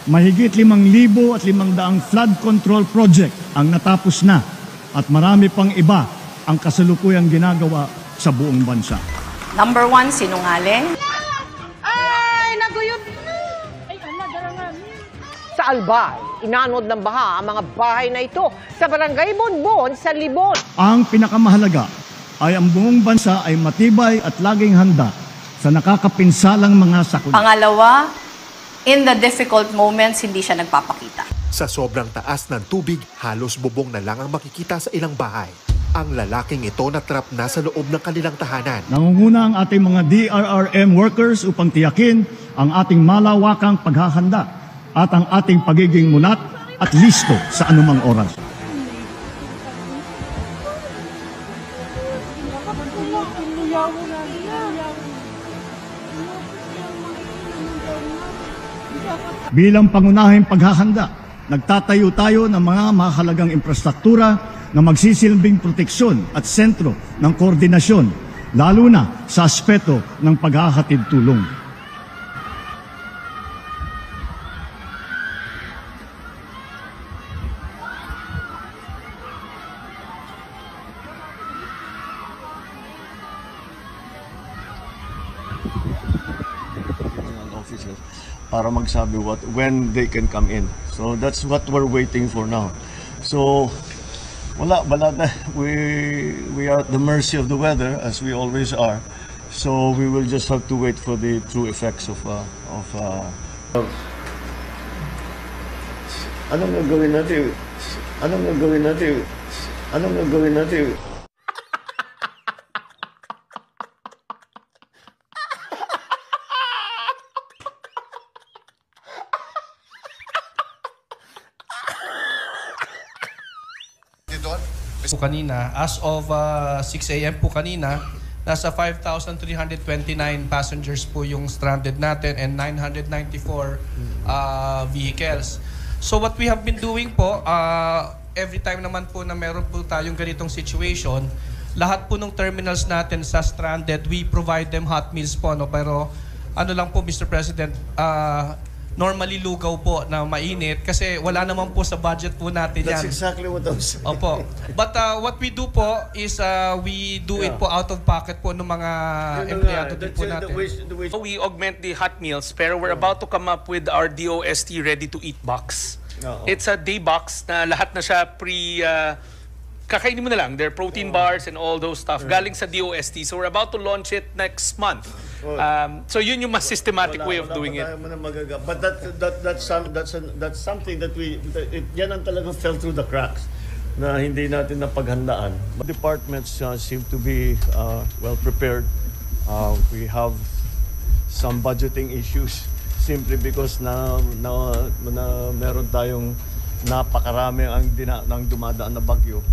Mahigit 5,500 flood control project ang natapos na at marami pang iba ang kasalukuyang ginagawa sa buong bansa. Number 1, sinungaling. Ay, naguyod na. Ay, sa Albay, inanod ng baha ang mga bahay na ito sa barangay Bonbon sa Libon. Ang pinakamahalaga ay ang buong bansa ay matibay at laging handa sa nakakapinsalang mga sakuna. Pangalawa, in the difficult moments, hindi siya nagpapakita. Sa sobrang taas ng tubig, halos bubong na lang ang makikita sa ilang bahay. Ang lalaking ito na trap na sa loob ng kanilang tahanan. Nangunguna ang ating mga DRRM workers upang tiyakin ang ating malawakang paghahanda at ang ating pagiging mulat at listo sa anumang oras. Bilang pangunahing paghahanda, nagtatayo tayo ng mga mahalagang infrastruktura na magsisilbing proteksyon at sentro ng koordinasyon, lalo na sa aspeto ng paghahatid tulong. Para magsabi when they can come in. So that's what we're waiting for now. So wala we are at the mercy of the weather as we always are. So we will just have to wait for the true effects of anong gagawin natin? Anong gagawin natin? Anong gagawin natin? Kanina, as of 6 a.m. po kanina, nasa 5,329 passengers po yung stranded natin and 994 vehicles. So what we have been doing po, every time naman po na meron po tayong ganitong situation, lahat po ng terminals natin sa stranded, we provide them hot meals po. No? Pero ano lang po, Mr. President, normally lugaw po na mainit kasi wala naman po sa budget po natin yan. That's exactly what I'm saying. Opo. But what we do po is we do it po out of pocket po ng mga empleyado din po natin. So we augment the hot meals pero we're about to come up with our DOST ready-to-eat box. It's a day box na lahat na siya kakainin mo na lang. There are protein bars and all those stuff. Galing sa DOST. So we're about to launch it next month. So yun yung mas systematic way of doing it. But that's something that yan ang talagang fell through the cracks na hindi natin napaghandaan. Departments seem to be well prepared. We have some budgeting issues simply because na meron tayong napakarami ang dumadaan na bagyo.